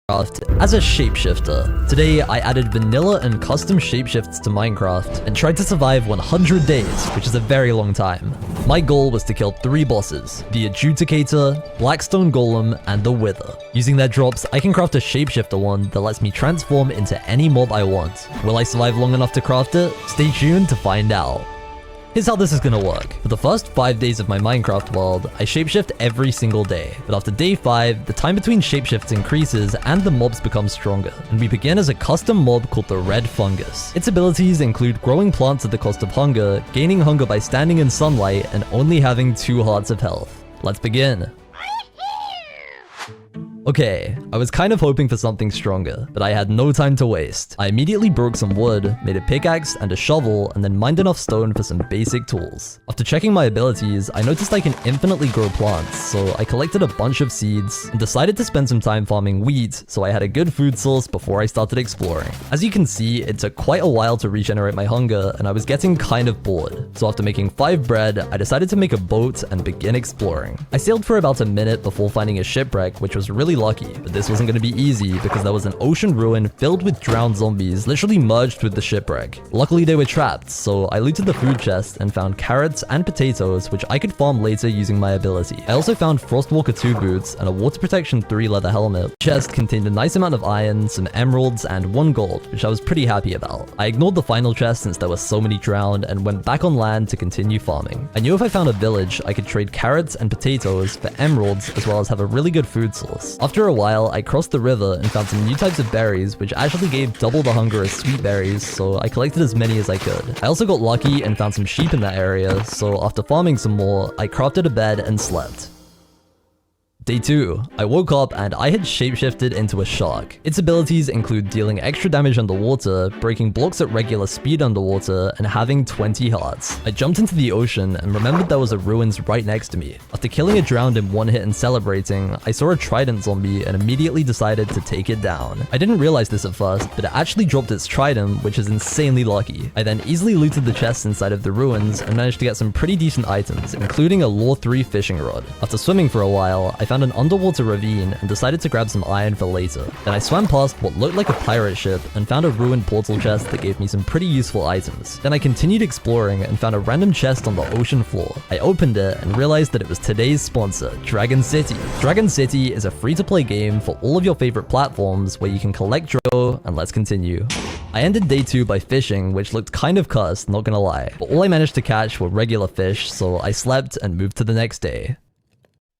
as a shapeshifter. Today, I added vanilla and custom shapeshifts to Minecraft and tried to survive 100 days, which is a very long time. My goal was to kill 3 bosses, the Adjudicator, Blackstone Golem, and the Wither. Using their drops, I can craft a shapeshifter one that lets me transform into any mob I want. Will I survive long enough to craft it? Stay tuned to find out. Here's how this is gonna work. For the first 5 days of my Minecraft world, I shapeshift every single day. But after day 5, the time between shapeshifts increases and the mobs become stronger. And we begin as a custom mob called the Red Fungus. Its abilities include growing plants at the cost of hunger, gaining hunger by standing in sunlight, and only having 2 hearts of health. Let's begin. Okay, I was kind of hoping for something stronger, but I had no time to waste. I immediately broke some wood, made a pickaxe and a shovel, and then mined enough stone for some basic tools. After checking my abilities, I noticed I can infinitely grow plants, so I collected a bunch of seeds and decided to spend some time farming wheat so I had a good food source before I started exploring. As you can see, it took quite a while to regenerate my hunger, and I was getting kind of bored. So after making 5 bread, I decided to make a boat and begin exploring. I sailed for about a minute before finding a shipwreck, which was really lucky, but this wasn't going to be easy because there was an ocean ruin filled with drowned zombies literally merged with the shipwreck. Luckily they were trapped, so I looted the food chest and found carrots and potatoes which I could farm later using my ability. I also found Frostwalker 2 boots and a Water Protection 3 leather helmet. The chest contained a nice amount of iron, some emeralds, and 1 gold, which I was pretty happy about. I ignored the final chest since there were so many drowned and went back on land to continue farming. I knew if I found a village, I could trade carrots and potatoes for emeralds as well as have a really good food source. After a while, I crossed the river and found some new types of berries, which actually gave double the hunger as sweet berries, so I collected as many as I could. I also got lucky and found some sheep in that area, so after farming some more, I crafted a bed and slept. Day 2. I woke up and I had shapeshifted into a shark. Its abilities include dealing extra damage underwater, breaking blocks at regular speed underwater, and having 20 hearts. I jumped into the ocean and remembered there was a ruins right next to me. After killing a drowned in 1 hit and celebrating, I saw a trident zombie and immediately decided to take it down. I didn't realize this at first, but it actually dropped its trident, which is insanely lucky. I then easily looted the chests inside of the ruins and managed to get some pretty decent items, including a Lore 3 fishing rod. After swimming for a while, I found an underwater ravine and decided to grab some iron for later. Then I swam past what looked like a pirate ship and found a ruined portal chest that gave me some pretty useful items. Then I continued exploring and found a random chest on the ocean floor. I opened it and realized that it was today's sponsor, Dragon City. Dragon City is a free-to-play game for all of your favorite platforms where you can collect Drago, and let's continue. I ended day 2 by fishing, which looked kind of cursed, not gonna lie. But all I managed to catch were regular fish, so I slept and moved to the next day.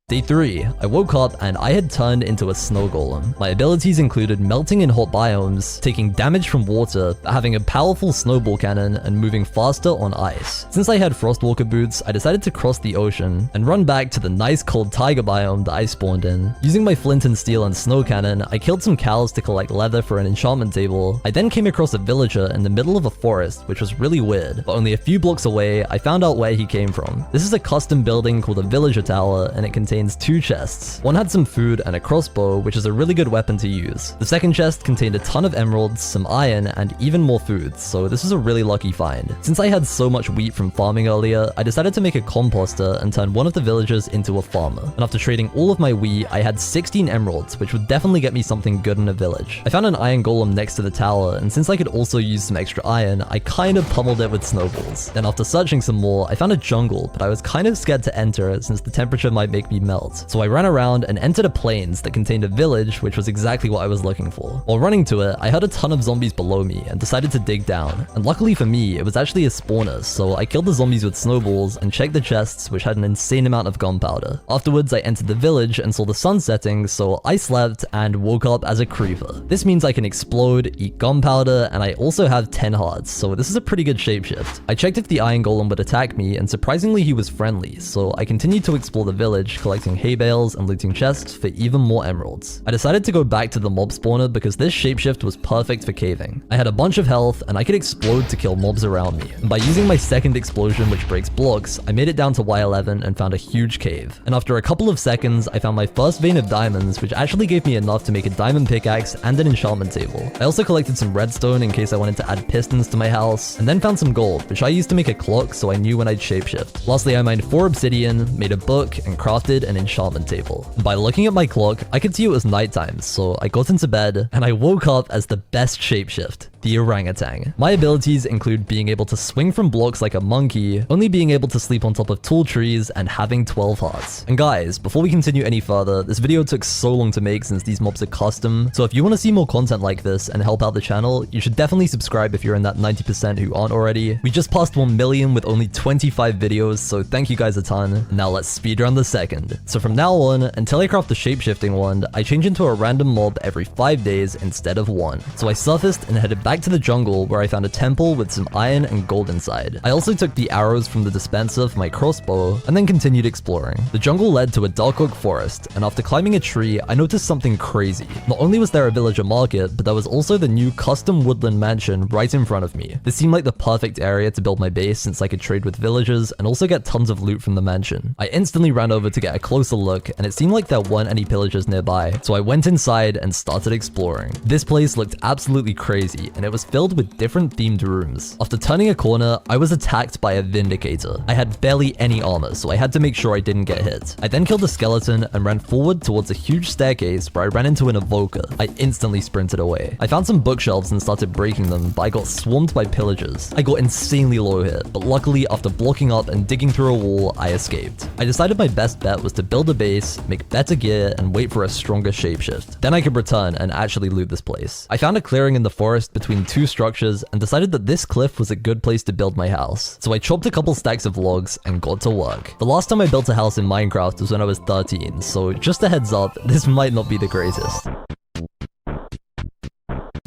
Day 3. I woke up and I had turned into a snow golem. My abilities included melting in hot biomes, taking damage from water, having a powerful snowball cannon, and moving faster on ice. Since I had Frostwalker boots, I decided to cross the ocean and run back to the nice cold taiga biome that I spawned in. Using my flint and steel and snow cannon, I killed some cows to collect leather for an enchantment table. I then came across a villager in the middle of a forest, which was really weird, but only a few blocks away, I found out where he came from. This is a custom building called a villager tower, and it contains 2 chests. One had some food and a crossbow, which is a really good weapon to use. The second chest contained a ton of emeralds, some iron, and even more food, so this is a really lucky find. Since I had so much wheat from farming earlier, I decided to make a composter and turn one of the villagers into a farmer. And after trading all of my wheat, I had 16 emeralds, which would definitely get me something good in a village. I found an iron golem next to the tower, and since I could also use some extra iron, I kind of pummeled it with snowballs. Then after searching some more, I found a jungle, but I was kind of scared to enter it since the temperature might make me melt. So I ran around and entered a plains that contained a village, which was exactly what I was looking for. While running to it, I heard a ton of zombies below me and decided to dig down. And luckily for me, it was actually a spawner, so I killed the zombies with snowballs and checked the chests, which had an insane amount of gunpowder. Afterwards, I entered the village and saw the sun setting, so I slept and woke up as a creeper. This means I can explode, eat gunpowder, and I also have 10 hearts, so this is a pretty good shapeshift. I checked if the iron golem would attack me, and surprisingly he was friendly, so I continued to explore the village, collecting hay bales and looting chests for even more emeralds. I decided to go back to the mob spawner because this shapeshift was perfect for caving. I had a bunch of health and I could explode to kill mobs around me. And by using my second explosion, which breaks blocks, I made it down to Y11 and found a huge cave. And after a couple of seconds, I found my first vein of diamonds, which actually gave me enough to make a diamond pickaxe and an enchantment table. I also collected some redstone in case I wanted to add pistons to my house, and then found some gold, which I used to make a clock so I knew when I'd shapeshift. Lastly, I mined 4 obsidian, made a book, and crafted an enchantment table. By looking at my clock, I could see it was nighttime, so I got into bed, and I woke up as the best shapeshift, the orangutan. My abilities include being able to swing from blocks like a monkey, only being able to sleep on top of tall trees, and having 12 hearts. And guys, before we continue any further, this video took so long to make since these mobs are custom, so if you want to see more content like this and help out the channel, you should definitely subscribe if you're in that 90% who aren't already. We just passed 1 million with only 25 videos, so thank you guys a ton. Now let's speedrun the second. So from now on, until I craft the shapeshifting wand, I change into a random mob every 5 days instead of 1. So I surfaced and headed back to the jungle where I found a temple with some iron and gold inside. I also took the arrows from the dispenser for my crossbow and then continued exploring. The jungle led to a dark oak forest, and after climbing a tree, I noticed something crazy. Not only was there a villager market, but there was also the new custom woodland mansion right in front of me. This seemed like the perfect area to build my base since I could trade with villagers and also get tons of loot from the mansion. I instantly ran over to get a closer look, and it seemed like there weren't any pillagers nearby, so I went inside and started exploring. This place looked absolutely crazy, and it was filled with different themed rooms. After turning a corner, I was attacked by a vindicator. I had barely any armor, so I had to make sure I didn't get hit. I then killed a skeleton and ran forward towards a huge staircase where I ran into an evoker. I instantly sprinted away. I found some bookshelves and started breaking them, but I got swarmed by pillagers. I got insanely low hit, but luckily after blocking up and digging through a wall, I escaped. I decided my best bet was to build a base, make better gear, and wait for a stronger shapeshift. Then I could return and actually loot this place. I found a clearing in the forest between two structures and decided that this cliff was a good place to build my house. So I chopped a couple stacks of logs and got to work. The last time I built a house in Minecraft was when I was 13, so just a heads up, this might not be the greatest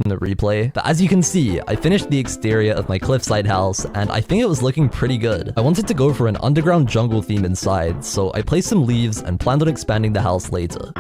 in the replay, but as you can see, I finished the exterior of my cliffside house and I think it was looking pretty good. I wanted to go for an underground jungle theme inside, so I placed some leaves and planned on expanding the house later.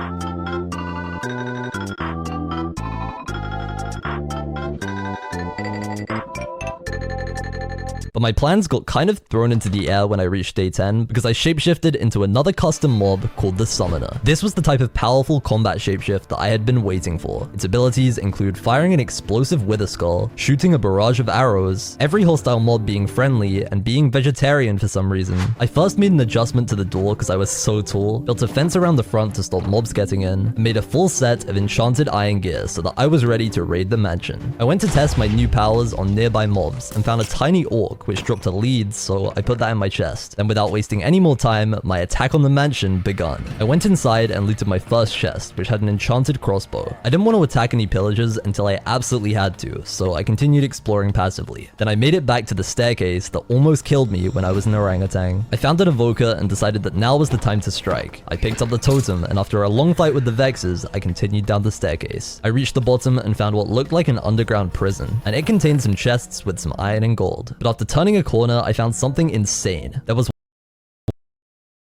But my plans got kind of thrown into the air when I reached day 10 because I shapeshifted into another custom mob called the Summoner. This was the type of powerful combat shapeshift that I had been waiting for. Its abilities include firing an explosive wither skull, shooting a barrage of arrows, every hostile mob being friendly, and being vegetarian for some reason. I first made an adjustment to the door because I was so tall, built a fence around the front to stop mobs getting in, and made a full set of enchanted iron gear so that I was ready to raid the mansion. I went to test my new powers on nearby mobs and found a tiny orc which dropped a lead, so I put that in my chest. Then without wasting any more time, my attack on the mansion begun. I went inside and looted my first chest, which had an enchanted crossbow. I didn't want to attack any pillagers until I absolutely had to, so I continued exploring passively. Then I made it back to the staircase that almost killed me when I was an orangutan. I found an evoker and decided that now was the time to strike. I picked up the totem, and after a long fight with the Vexes, I continued down the staircase. I reached the bottom and found what looked like an underground prison, and it contained some chests with some iron and gold. But after turning a corner, I found something insane. There was